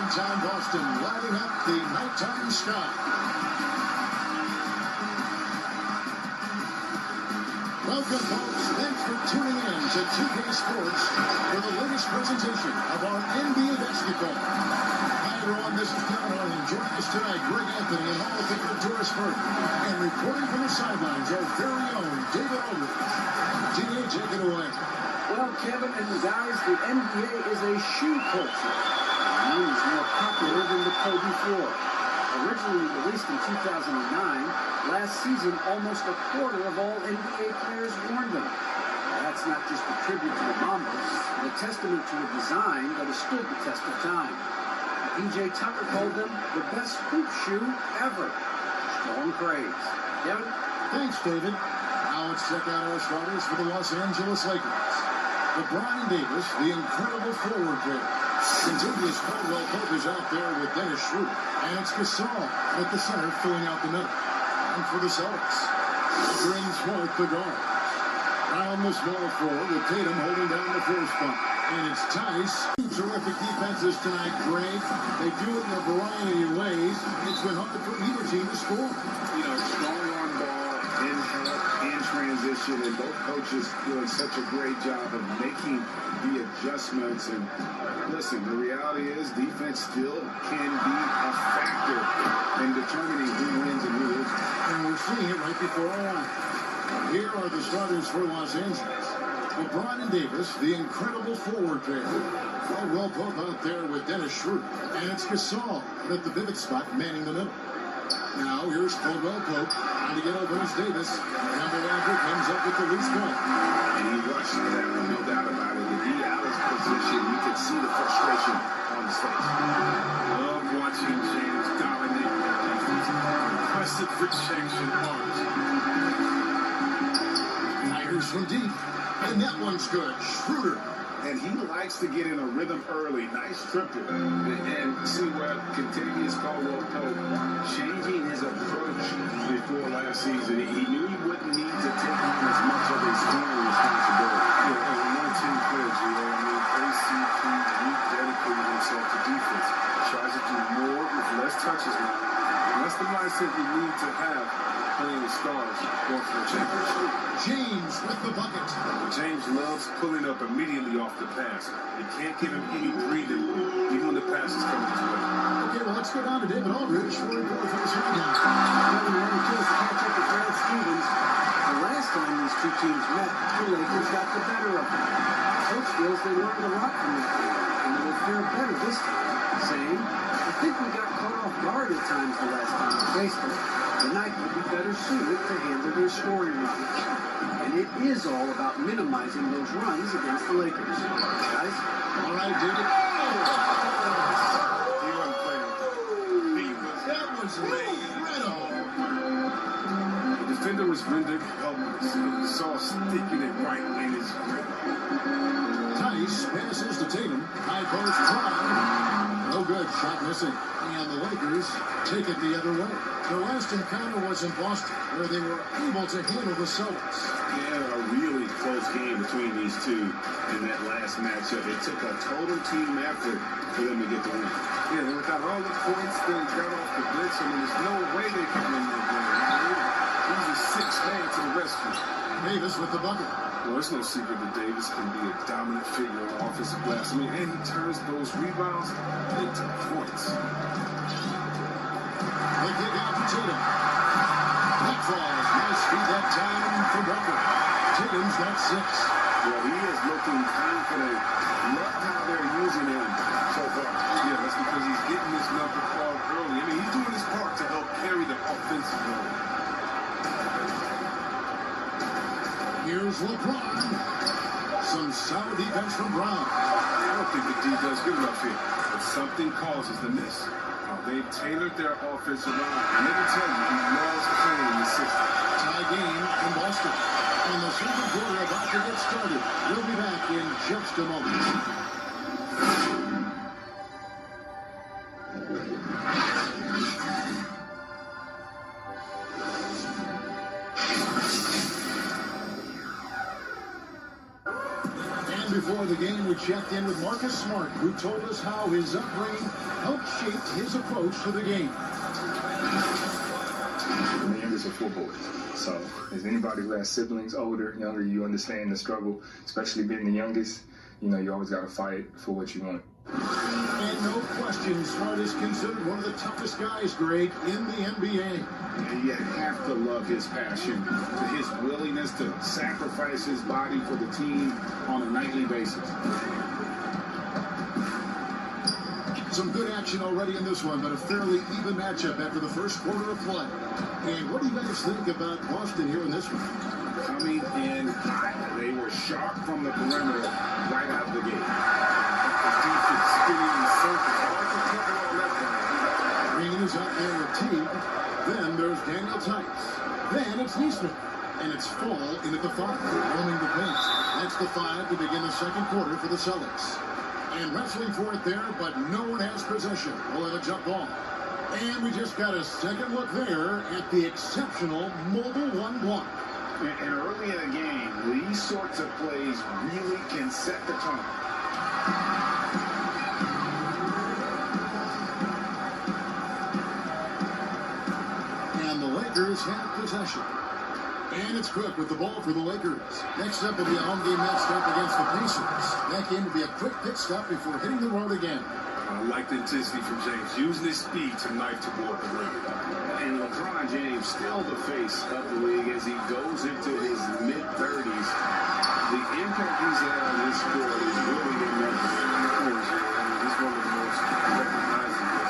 downtown Boston, lighting up the nighttime sky. Welcome, folks. Thanks for tuning in to 2K Sports for the latest presentation of our NBA basketball. Hi, everyone. This is Kevin Hart, and joining us tonight, Greg Anthony and Hall of Famer Doris Burke. And reporting from the sidelines, our very own David Aldridge. DA, take it away. Well, Kevin and the guys, the NBA is a shoe culture. It is more popular than the Kobe floor. Originally released in 2009, last season almost a quarter of all NBA players worn them. That's not just a tribute to the Mambas, but a testament to a design that has stood the test of time. PJ Tucker called them the best hoop shoe ever. Strong praise. Kevin? Thanks, David. Now let's check out our starters for the Los Angeles Lakers. LeBron Davis, the incredible forward player. Contiguous Caldwell Pope is out there with Dennis Schroeder. And it's Gasol at the center filling out the middle. And for the Celtics, Bryn Smart, the guard. Around the small floor with Tatum holding down the fourth spot. And it's Tice. Terrific defenses tonight, Greg. They do it in a variety of ways. It's been hard for either team to score. You know, strong on ball, in help, in transition, and both coaches doing such a great job of making the adjustments. And listen, the reality is defense still can be a factor in determining who wins and who loses. And we're seeing it right before our eyes. Here are the starters for Los Angeles. LeBron and Davis, the incredible forward pair. Caldwell Pope out there with Dennis Schroeder. And it's Gasol at the pivot spot, manning the middle. Now here's Caldwell Pope trying to get over his Davis. Number Walker comes up with the loose ball. And he rushed that one, no doubt about it. When he out of position, you could see the frustration on his face. Love watching James dominate the defense. Impressive rejection arms. Tigers from deep. And that one's good. Schroeder. And he likes to get in a rhythm early. Nice triple. And see where Contagious Caldwell Pope changing his approach before last season. He knew he wouldn't need to take on as much of a scoring responsibility. Yeah, and one team players, you know, I mean, ACP rededicated himself to defense. Tries to do more with less touches now. And that's the mindset we need to have playing the stars going for the championship. James with the bucket. James loves pulling up immediately off the pass. You can't give him any breathing room, even when the pass is coming his way. Okay, well, let's go down to David Aldridge for a report for this weekend. Kevin, we had a chance to catch up with Brad Stevens. The last time these two teams met, the Lakers got the better of them. Coach feels they learned a lot from that game, and they will fare better this time. Saying, I think we got caught off guard at times the last time we faced them. Tonight will be better suited to handle their scoring runs. And it is all about minimizing those runs against the Lakers. Guys? All right, David. He wasn't playing. That was incredible. The defender was rendered helpless. He saw sticking it right in his grip. Tice passes to Tatum. High post try. No good. Shot missing. And the Lakers take it the other way. The last encounter was in Boston, where they were able to handle the Celtics. Yeah, a really close game between these two in that last matchup. It took a total team effort for them to get the win. Yeah, they got all the points they got off the bench. I mean, there's no way they could win that game. He's a six-man to the rescue. Davis with the bucket. Well, it's no secret that Davis can be a dominant figure on the offensive glass. I mean, and he turns those rebounds into points. They kick out to Tatum. That falls. Nice feed that time for Booker. Tatum's got 6. Well, he is looking confident. Love how they're using him so far. Yeah, that's because he's getting this number called early. I mean, he's doing his part to help carry the offensive load. Here's LeBron. Some solid defense from Brown. I don't think the D does good enough here, but something causes the miss. They've tailored their offensive line. And let me tell you, he loves playing the system. Tie game in Boston. And the second quarter about to get started. We'll be back in just a moment. Before the game, we checked in with Marcus Smart, who told us how his upbringing helped shape his approach to the game. I'm the youngest of 4 boys. So, as anybody who has siblings, older, younger, you understand the struggle, especially being the youngest. You know, you always got to fight for what you want. And no question, Smart is considered one of the toughest guys, Greg, in the NBA. And you have to love his passion, his willingness to sacrifice his body for the team on a nightly basis. Some good action already in this one, but a fairly even matchup after the first quarter of play. And what do you guys think about Boston here in this one? Coming in hot. They were sharp from the perimeter right out of the gate. The defense spinning in circles. Hard to cover all that time. Green is out there with Teague. Then there's Daniel Tice. Then it's Neesmith. And it's Fall in at the 5, roaming the paint. That's the 5 to begin the second quarter for the Celtics. And wrestling for it there, but no one has possession. We'll have a jump ball. And we just got a second look there at the exceptional mobile 1 block. And early in the game, these sorts of plays really can set the tone. And the Lakers have possession. And it's Cook with the ball for the Lakers. Next up will be a home game matchup against the Pacers. That game will be a quick pit stop before hitting the road again. I like the intensity from James, using his speed to knife toward the rim. And LeBron James still the face of the league as he goes into his mid-30s. The impact he's had on this sport is really immeasurable. He's one of the most recognizable.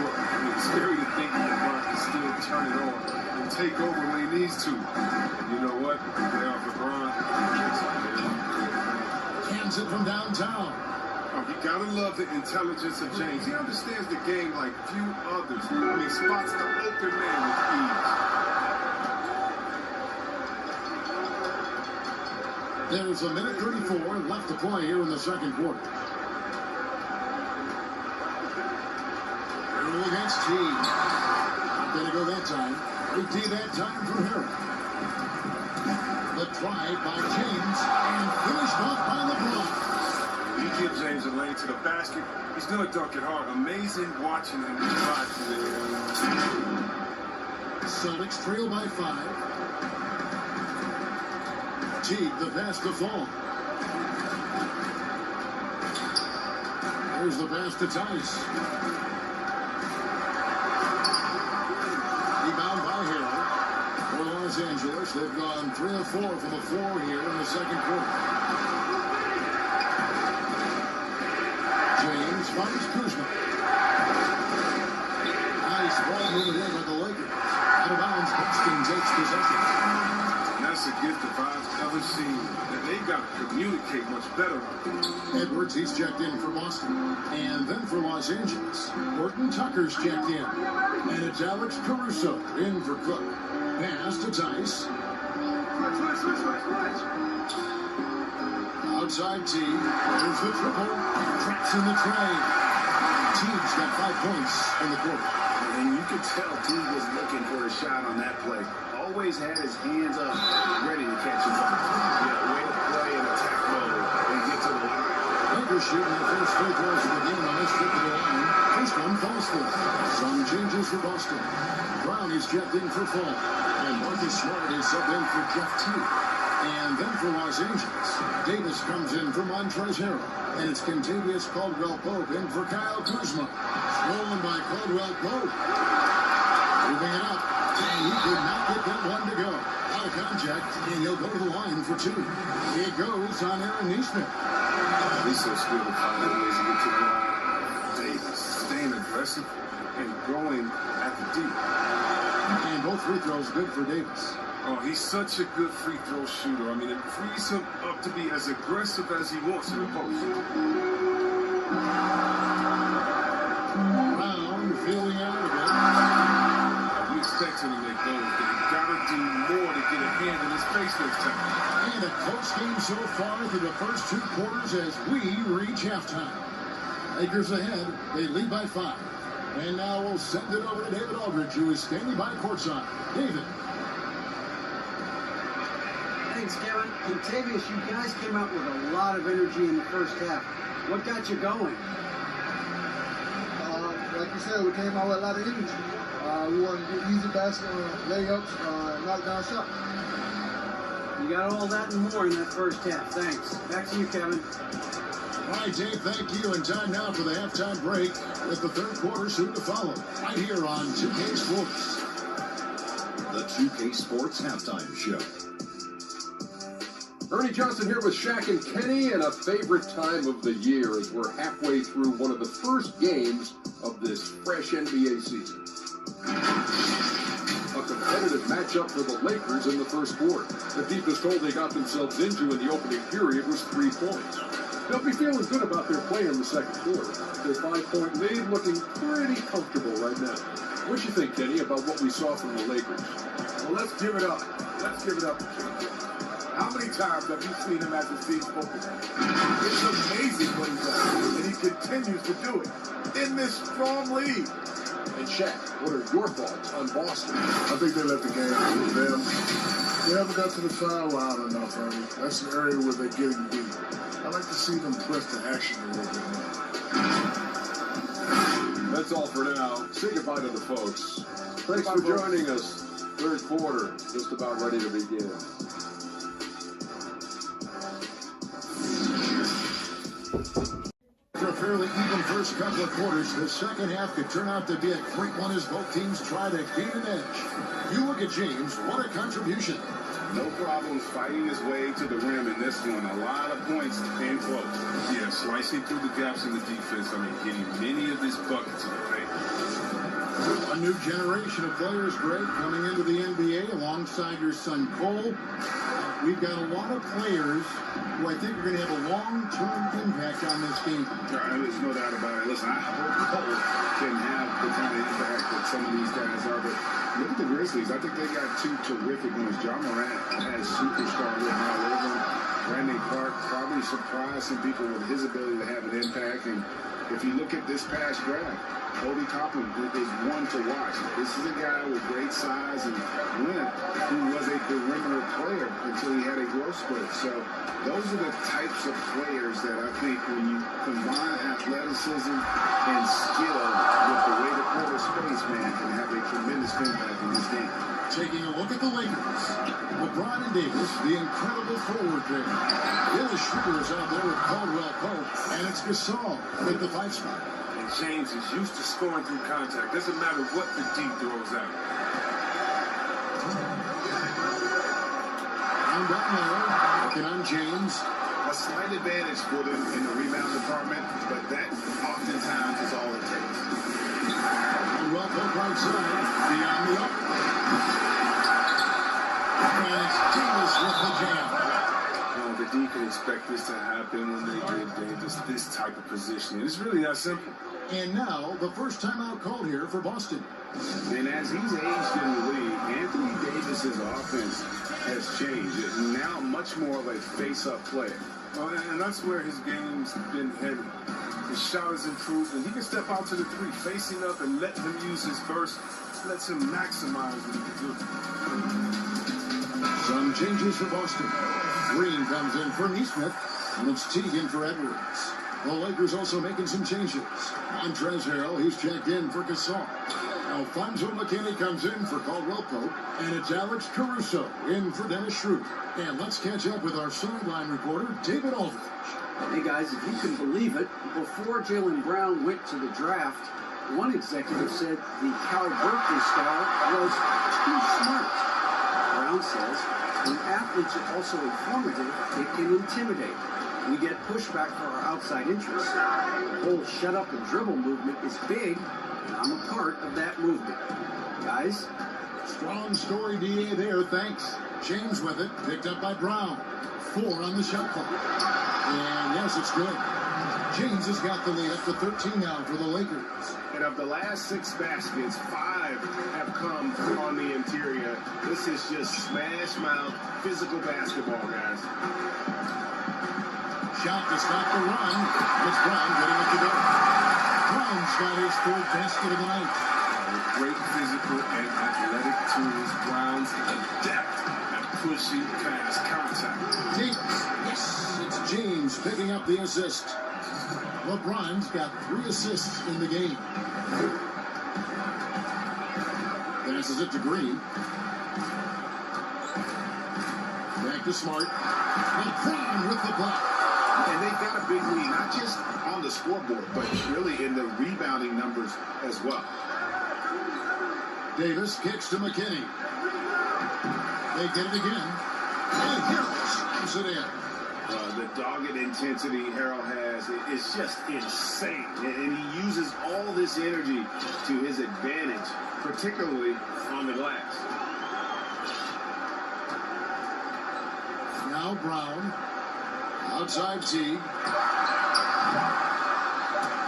I mean, it's scary to think that LeBron can still turn it on and take over when he needs to. And you know what? They off LeBron. Cans it from downtown. You gotta love the intelligence of James. He understands the game like few others. And he spots the open man with ease. There's a minute 34 left to play here in the second quarter. Earl against T. Not gonna go that time. Great D that time from Harrell. The drive by James and finished off by LeBron. You give James a lane to the basket, he's gonna dunk it hard. Amazing watching him drive through the air. Celtics trail by 5. Teague, the pass to Fall. There's the pass to Tice. Rebound by Harrell. For Los Angeles, they've gone 3 of 4 from the floor here in the second quarter. James finds Kuzma. Nice ball moving in by the Lakers. Out of bounds, Boston takes possession. And that's a gift if I've ever seen. And they got to communicate much better. Edwards, he's checked in for Boston. And then for Los Angeles, Horton Tucker's checked in. And it's Alex Caruso in for Cook. Pass to Tice. Outside T. There's the triple. Traps in the tray. Teague's got 5 points in the quarter. And you could tell Teague was looking for a shot on that play. Always had his hands up, ready to catch a ball. Way to play in attack mode and get to the line. Lakers shooting their first free throws of the game on this trip to the line. First one falls through. Some changes for Boston. Brown is checked in for Fall. And Marcus Smart is subbed in for Jeff Teague. And then for Los Angeles, Davis comes in for Montrezl Harrell. And it's Kentavious Caldwell-Pope in for Kyle Kuzma. Stolen by Caldwell-Pope. Moving it up. And he could not get that one to go. Out of contact, and he'll go to the line for 2. It goes on Aaron Neesmith. He's so skilled to find ways to get to the line. Davis staying aggressive and going at the deep. And both free throws good for Davis. Oh, he's such a good free throw shooter. I mean, it frees him up to be as aggressive as he wants in the post. Brown feeling out of it. You expect him to make those, but you gotta do more to get a hand in his face next time. And a close game so far through the first 2 quarters as we reach halftime. Lakers ahead. They lead by 5. And now we'll send it over to David Aldridge, who is standing by courtside. David. Thanks, Kevin. Contavious, you guys came out with a lot of energy in the first half. What got you going? Like you said, we came out with a lot of energy. We wanted to get easy basket, layups, knock down shots. You got all that and more in that first half. Thanks. Back to you, Kevin. All right, Dave, thank you. And time now for the halftime break with the third quarter soon to follow. Right here on 2K Sports. The 2K Sports Halftime Show. Ernie Johnson here with Shaq and Kenny, and a favorite time of the year as we're halfway through one of the first games of this fresh NBA season. A competitive matchup for the Lakers in the first quarter. The deepest hole they got themselves into in the opening period was 3 points. They'll be feeling good about their play in the second quarter. Their 5-point lead looking pretty comfortable right now. What you think, Kenny, about what we saw from the Lakers? Well, let's give it up. Let's give it up to Jimmy. How many times have you seen him as a team spoken? It's amazing what he does, and he continues to do it in this strong lead. And Shaq, what are your thoughts on Boston? I think they let the game do them. They haven't got to the foul line enough, Ernie. That's an area where they're getting beat. I like to see them press the action a little bit more. That's all for now. Say goodbye to the folks. Thanks for joining us. Third quarter, just about ready to begin. After a fairly even first couple of quarters, the second half could turn out to be a great one as both teams try to gain an edge. You look at James, what a contribution. No problems fighting his way to the rim in this one. A lot of points and close. Yeah, slicing through the gaps in the defense. Getting many of his buckets in the paint. A new generation of players, Greg, coming into the NBA alongside your son Cole. We've got a lot of players who I think are going to have a long-term impact on this team. There's no doubt about it. Listen, I hope Cole can have the kind of impact that some of these guys are. But look at the Grizzlies. I think they got two terrific ones. John Morant has superstar written all over him. Brandon Clark probably surprised some people with his ability to have an impact. And if you look at this past draft, Obi Toppin is one to watch. This is a guy with great size and length who was a perimeter player until he had a growth spurt. So those are the types of players that I think when you combine athleticism and skill with the way the quarter space, man, can have a tremendous impact in this game. Taking a look at the Lakers, LeBron and Davis, the incredible forward pair. Dennis Schroeder is out there with Caldwell Pope, and it's Gasol with the 5 spot. And James is used to scoring through contact. Doesn't matter what the D throws out. I'm down there, looking on James. A slight advantage for them in the rebound department, but that oftentimes is all it takes. Caldwell Pope right side, beyond the up. And it's Davis with the jam. The D can expect this to happen when they give Davis this type of position. It's really that simple. And now, the first timeout called here for Boston. And as he's aged in the league, Anthony Davis's offense has changed. It's now much more of a face-up player. And that's where his game's been headed. His shot has improved, and he can step out to the 3, facing up and let him use his burst. Lets him maximize what he can do. Some changes for Boston. Green comes in for Neesmith, and it's Teague in for Edwards. The Lakers also making some changes. Montrezl Harrell, he's checked in for Gasol. Alfonso McKinney comes in for Caldwell Pope, and it's Alex Caruso in for Dennis Schroeder. And let's catch up with our sideline reporter, David Aldridge. Hey guys, if you can believe it, before Jaylen Brown went to the draft, one executive said the Cal Berkeley star was too smart. Brown says when athletes are also informative, it can intimidate. We get pushback for our outside interests. The whole shut up and dribble movement is big, and I'm a part of that movement. Guys? Strong story, DA there, thanks. James with it, picked up by Brown. 4 on the shot clock. And yes, it's good. James has got the lead up to 13 now for the Lakers. And of the last 6 baskets, 5 have come on the interior. This is just smash mouth physical basketball, guys. Shot to stop the run. It's Brown getting it to go. Brown's got his 3rd basket of the night. With great physical and athletic tools, Brown's adept at pushing past contact. Davis. Yes, it's James picking up the assist. LeBron's got 3 assists in the game. Passes it to Green. Back to Smart. LeBron with the block. And they've got a big lead, not just on the scoreboard, but really in the rebounding numbers as well. Davis kicks to McKinney. They get it again. And Harris slams it in. The dogged intensity Harrell has is just insane. And he uses all this energy to his advantage, particularly on the glass. Now Brown. Outside Teague.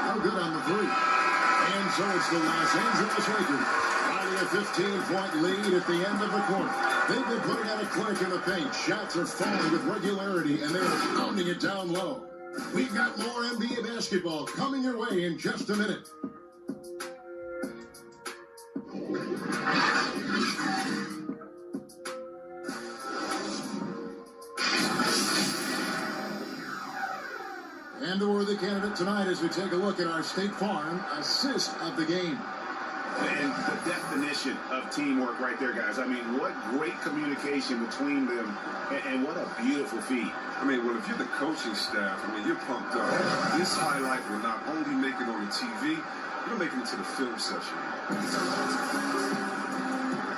No good on the 3. And so it's the Los Angeles Lakers. Finding a 15-point lead at the end of the quarter. They've been putting out a clinic in the paint. Shots are falling with regularity, and they're pounding it down low. We've got more NBA basketball coming your way in just a minute. And we're the candidate tonight as we take a look at our State Farm assist of the game. And the definition of teamwork right there, guys. I mean, what great communication between them, and what a beautiful feat. I mean, well, if you're the coaching staff, I mean, you're pumped up. This highlight will not only make it on the TV, it'll make it into the film session.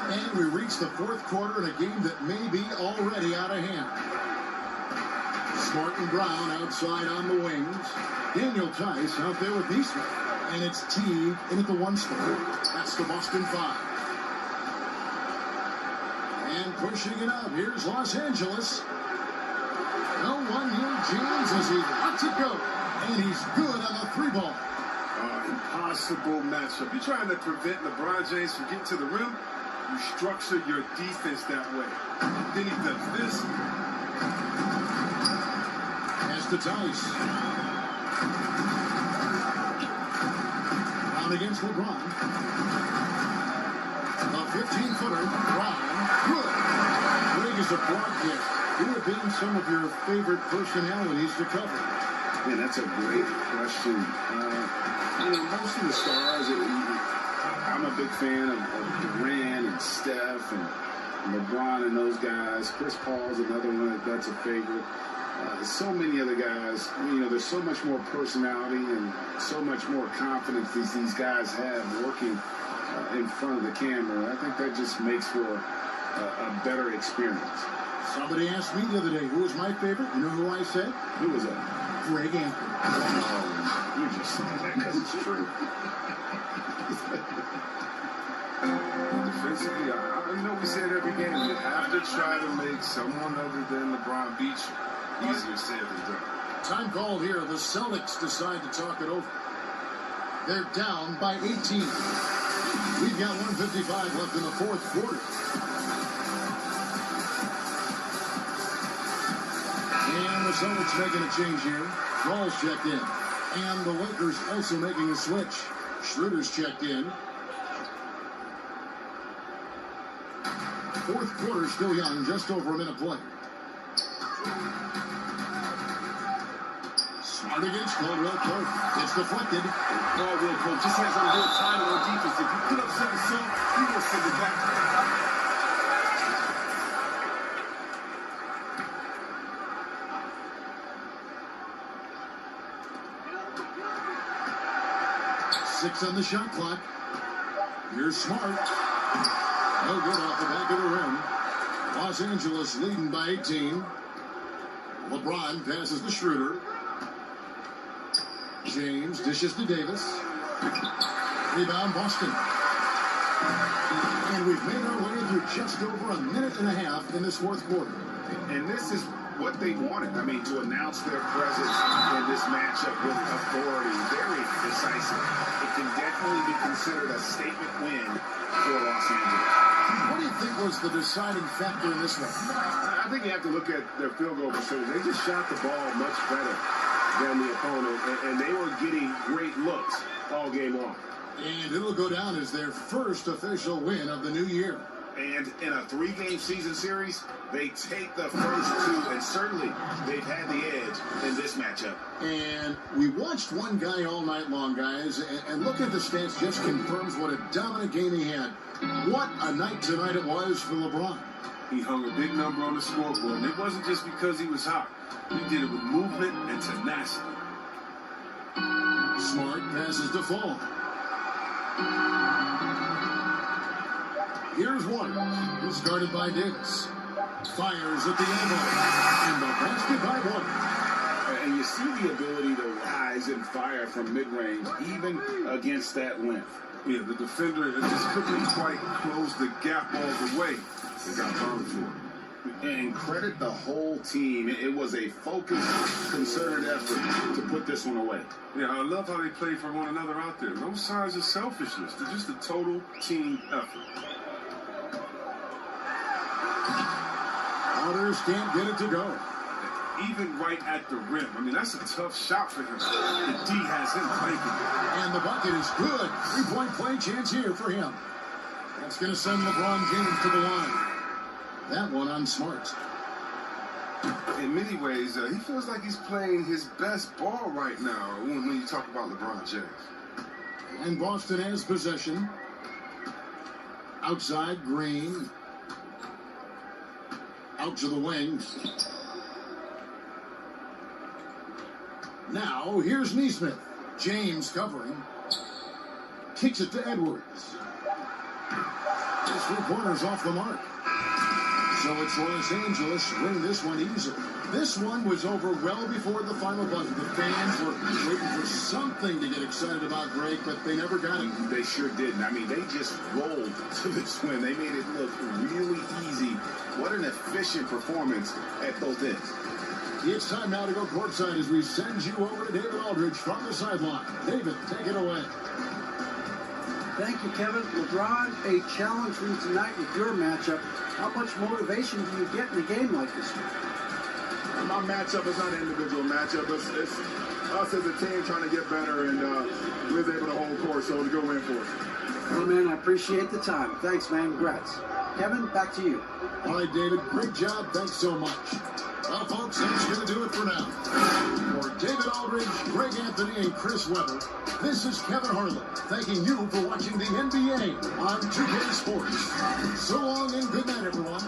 And we reach the 4th quarter in a game that may be already out of hand. Smart and Brown outside on the wings. Daniel Tice out there with Beastman. And it's Teague in at the 1 spot. That's the Boston 5. And pushing it up. Here's Los Angeles. No one near James as he lets it go. And he's good on the 3 ball. Impossible matchup. You're trying to prevent LeBron James from getting to the rim. You structure your defense that way. Then he does this. Pass to Tice. Brown against LeBron. A 15-footer. Brown. Good. Big as a broadcast. Who have been some of your favorite personalities to cover? Man, that's a great question. Most of the stars, I'm a big fan of Durant and Steph and LeBron and those guys. Chris Paul's another one that's a favorite. So many other guys, there's so much more personality and so much more confidence these guys have working in front of the camera. I think that just makes for a better experience. Somebody asked me the other day, who was my favorite? You know who I said? Who was that? Greg Anthony. Oh, you just saying that because it's true. Defensively, we say it every game. You have to try to make someone other than LeBron beat you. Easier said than done. Time called here. The Celtics decide to talk it over. They're down by 18. We've got 1:55 left in the 4th quarter. And the Celtics making a change here. Ball's checked in. And the Lakers also making a switch. Schroeder's checked in. 4th quarter still young, just over a minute play. Smart against Caldwell Pope. It's deflected. Caldwell Pope just has a little time on defense. If you put up something soft, you will send it back. 6 on the shot clock. Here's Smart. No good off the back of the rim. Los Angeles leading by 18. LeBron passes to Schroeder. James dishes to Davis. Rebound Boston. And we've made our way through just over a minute and a half in this 4th quarter. And this is what they wanted. I mean, to announce their presence in this matchup with authority. Very decisive. It can definitely be considered a statement win for Los Angeles. What do you think was the deciding factor in this one? I think you have to look at their field goal percentage. They just shot the ball much better than the opponent, and they were getting great looks all game long. And it'll go down as their first official win of the new year. And in a 3-game season series, they take the first 2, and certainly they've had the edge in this matchup. And we watched one guy all night long, guys, and looking at the stats just confirms what a dominant game he had. What a night tonight it was for LeBron. He hung a big number on the scoreboard, and it wasn't just because he was hot. He did it with movement and tenacity. Smart passes to Fall. Here's one. He's guarded by Davis. Fires at the elbow. And the basket by one. And you see the ability to rise and fire from mid-range, even against that length. Yeah, the defender just couldn't quite close the gap all the way. They got burned for it. And credit the whole team. It was a focused, concerted effort to put this one away. Yeah, I love how they play for one another out there. No signs of selfishness. They're just a total team effort. Others can't get it to go. Even right at the rim. I mean, that's a tough shot for him. The D has him thinking. And the bucket is good. 3-point play chance here for him. That's going to send LeBron James to the line. That one on Smart. In many ways, he feels like he's playing his best ball right now when you talk about LeBron James. And Boston has possession. Outside, Green. Out to the wing. Now, here's Neesmith. James covering. Kicks it to Edwards. His 3 corners off the mark. So it's Los Angeles win this one easily. This one was over well before the final buzzer. The fans were waiting for something to get excited about, Greg, but they never got it. They sure didn't. I mean, they just rolled to this win. They made it look really easy. What an efficient performance at both ends. It's time now to go courtside as we send you over to David Aldridge from the sideline. David, take it away. Thank you, Kevin. LeBron, a challenge for you tonight with your matchup. How much motivation do you get in a game like this one? My matchup is not an individual matchup. It's us as a team trying to get better, and we was able to hold court, so it was a good win for us. Well, man, I appreciate the time. Thanks, man. Congrats. Kevin, back to you. All right, David, great job. Thanks so much. Well, folks, that's going to do it for now. For David Aldridge, Greg Anthony, and Chris Webber, this is Kevin Harlan thanking you for watching the NBA on 2K Sports. So long and good night, everyone.